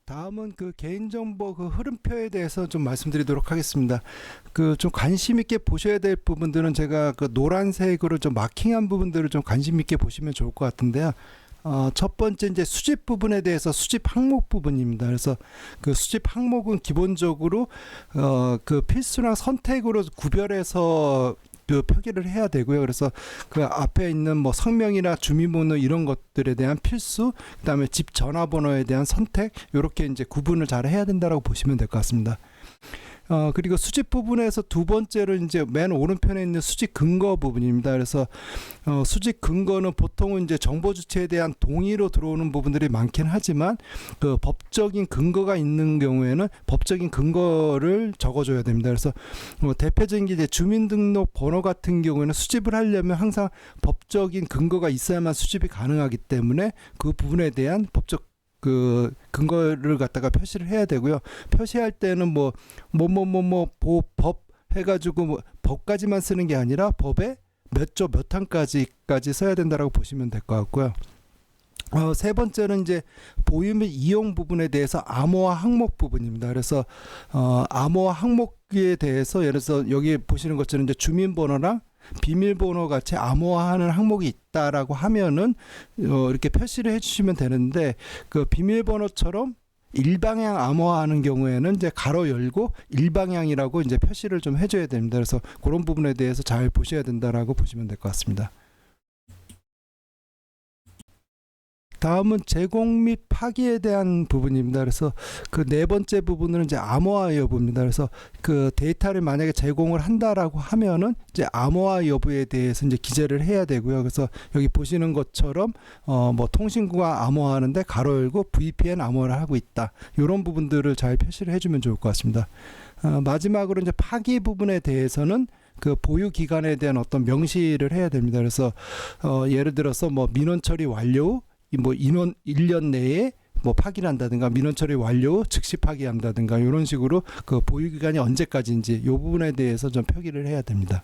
다음은 그 개인정보 그 흐름표에 대해서 좀 말씀드리도록 하겠습니다. 그 좀 관심 있게 보셔야 될 부분들은 제가 그 노란색으로 좀 마킹한 부분들을 좀 관심 있게 보시면 좋을 것 같은데요. 첫 번째 이제 수집 부분에 대해서 수집 항목 부분입니다. 그래서 그 수집 항목은 기본적으로 그 필수랑 선택으로 구별해서 그 표기를 해야 되고요. 그래서 그 앞에 있는 뭐 성명이나 주민번호 이런 것들에 대한 필수, 그다음에 집 전화번호에 대한 선택, 이렇게 이제 구분을 잘 해야 된다라고 보시면 될 것 같습니다. 그리고 수집 부분에서 두 번째로 이제 맨 오른편에 있는 수집 근거 부분입니다. 그래서 수집 근거는 보통은 이제 정보 주체에 대한 동의로 들어오는 부분들이 많긴 하지만 그 법적인 근거가 있는 경우에는 법적인 근거를 적어줘야 됩니다. 그래서 대표적인 게 이제 주민등록 번호 같은 경우에는 수집을 하려면 항상 법적인 근거가 있어야만 수집이 가능하기 때문에 그 부분에 대한 법적 그 근거를 갖다가 표시를 해야 되고요. 표시할 때는 법 해가지고 법까지만 쓰는 게 아니라 법에 몇 조 몇 항까지 써야 된다라고 보시면 될 것 같고요. 세 번째는 이제 보유 및 이용 부분에 대해서 암호화 항목 부분입니다. 그래서 암호화 항목에 대해서 예를 들어서 여기 보시는 것처럼 이제 주민번호랑 비밀번호 같이 암호화하는 항목이 있다라고 하면은 이렇게 표시를 해주시면 되는데 그 비밀번호처럼 일방향 암호화하는 경우에는 이제 가로 열고 일방향이라고 이제 표시를 좀 해줘야 됩니다. 그래서 그런 부분에 대해서 잘 보셔야 된다라고 보시면 될 것 같습니다. 다음은 제공 및 파기에 대한 부분입니다. 그래서 그 네 번째 부분은 이제 암호화 여부입니다. 그래서 그 데이터를 만약에 제공을 한다라고 하면은 이제 암호화 여부에 대해서 이제 기재를 해야 되고요. 그래서 여기 보시는 것처럼 뭐 통신구가 암호화하는데 가로 열고 VPN 암호화를 하고 있다. 이런 부분들을 잘 표시를 해주면 좋을 것 같습니다. 마지막으로 이제 파기 부분에 대해서는 그 보유 기간에 대한 어떤 명시를 해야 됩니다. 그래서 예를 들어서 뭐 민원 처리 완료 뭐 인원 1년 내에 뭐 파기를 한다든가 민원 처리 완료 즉시 파기한다든가 이런 식으로 그 보유 기간이 언제까지인지 이 부분에 대해서 좀 표기를 해야 됩니다.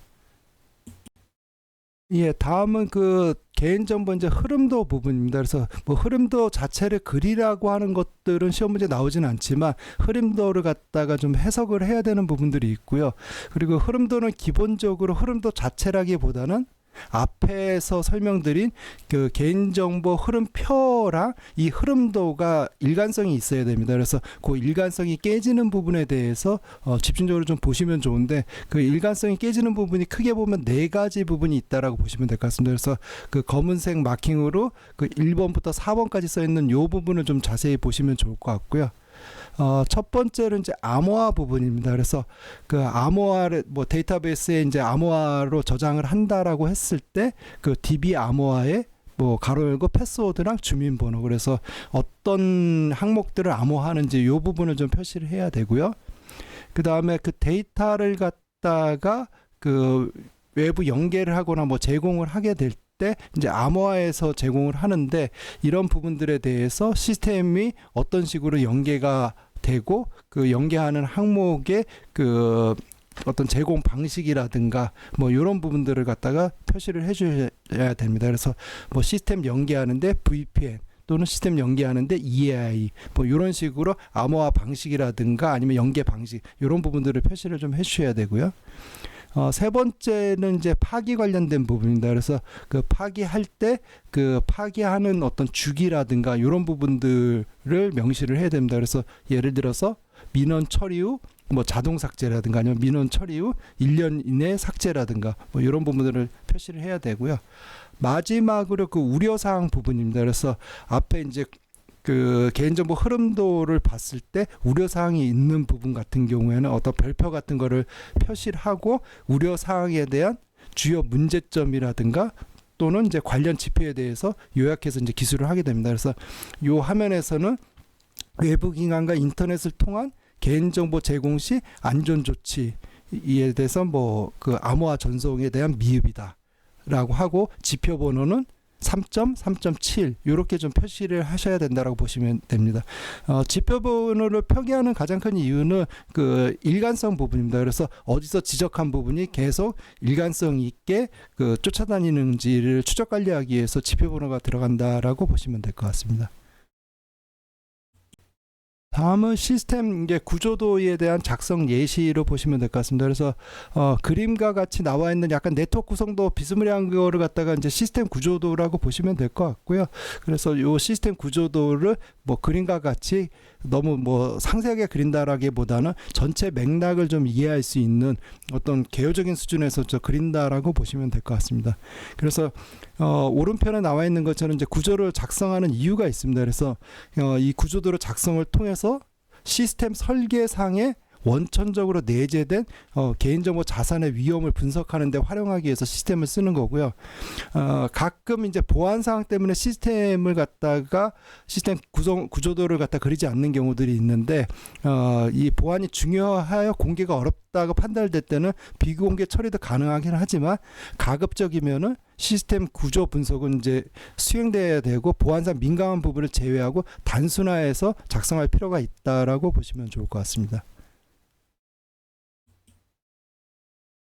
예, 다음은 그 개인정보 이제 흐름도 부분입니다. 그래서 뭐 흐름도 자체를 그리라고 하는 것들은 시험 문제 나오진 않지만 흐름도를 갖다가 좀 해석을 해야 되는 부분들이 있고요. 그리고 흐름도는 기본적으로 흐름도 자체라기보다는 앞에서 설명드린 그 개인정보 흐름표랑 이 흐름도가 일관성이 있어야 됩니다. 그래서 그 일관성이 깨지는 부분에 대해서 집중적으로 좀 보시면 좋은데 그 일관성이 깨지는 부분이 크게 보면 네 가지 부분이 있다라고 보시면 될 것 같습니다. 그래서 그 검은색 마킹으로 그 1번부터 4번까지 써 있는 이 부분을 좀 자세히 보시면 좋을 것 같고요. 첫 번째는 이제 암호화 부분입니다. 그래서 그 암호화를 뭐 데이터베이스에 이제 암호화로 저장을 한다라고 했을 때 그 DB 암호화에 뭐 가로 열고 패스워드랑 주민번호 그래서 어떤 항목들을 암호화하는지 이 부분을 좀 표시를 해야 되고요. 그 다음에 그 데이터를 갖다가 그 외부 연계를 하거나 뭐 제공을 하게 될 때 이제 암호화해서 제공을 하는데 이런 부분들에 대해서 시스템이 어떤 식으로 연계가 되고 그 연계하는 항목의 그 어떤 제공 방식이라든가 뭐 이런 부분들을 갖다가 표시를 해줘야 됩니다. 그래서 뭐 시스템 연계하는데 VPN 또는 시스템 연계하는데 EAI 뭐 이런 식으로 암호화 방식이라든가 아니면 연계 방식 이런 부분들을 표시를 좀 해주셔야 되고요. 세 번째는 이제 파기 관련된 부분입니다. 그래서 그 파기할 때 그 파기하는 어떤 주기라든가 이런 부분들을 명시를 해야 됩니다. 그래서 예를 들어서 민원 처리 후 뭐 자동 삭제라든가 아니면 민원 처리 후 1년 이내 삭제라든가 뭐 이런 부분들을 표시를 해야 되고요. 마지막으로 그 우려사항 부분입니다. 그래서 앞에 이제 그 개인정보 흐름도를 봤을 때 우려사항이 있는 부분 같은 경우에는 어떤 별표 같은 거를 표시를 하고 우려사항에 대한 주요 문제점이라든가 또는 이제 관련 지표에 대해서 요약해서 이제 기술을 하게 됩니다. 그래서 이 화면에서는 외부 기관과 인터넷을 통한 개인정보 제공 시 안전 조치에 대해서 뭐 그 암호화 전송에 대한 미흡이다 라고 하고 지표 번호는 3.3.7 이렇게 좀 표시를 하셔야 된다라고 보시면 됩니다. 지표 번호를 표기하는 가장 큰 이유는 그 일관성 부분입니다. 그래서 어디서 지적한 부분이 계속 일관성 있게 그 쫓아다니는지를 추적 관리하기 위해서 지표 번호가 들어간다라고 보시면 될 것 같습니다. 다음은 시스템 이게 구조도에 대한 작성 예시로 보시면 될 것 같습니다. 그래서 그림과 같이 나와 있는 약간 네트워크 구성도 비스무리한 거를 갖다가 이제 시스템 구조도라고 보시면 될 것 같고요. 그래서 요 시스템 구조도를 뭐 그림과 같이 너무 뭐 상세하게 그린다라기보다는 전체 맥락을 좀 이해할 수 있는 어떤 개요적인 수준에서 그린다라고 보시면 될 것 같습니다. 그래서 오른편에 나와 있는 것처럼 이제 구조를 작성하는 이유가 있습니다. 그래서 이 구조도를 작성을 통해서 시스템 설계상에 원천적으로 내재된 개인정보 자산의 위험을 분석하는 데 활용하기 위해서 시스템을 쓰는 거고요. 가끔 이제 보안 사항 때문에 시스템을 갖다가 시스템 구조도를 갖다 그리지 않는 경우들이 있는데 이 보안이 중요하여 공개가 어렵다고 판단될 때는 비공개 처리도 가능하긴 하지만 가급적이면은 시스템 구조 분석은 이제 수행돼야 되고 보안상 민감한 부분을 제외하고 단순화해서 작성할 필요가 있다라고 보시면 좋을 것 같습니다.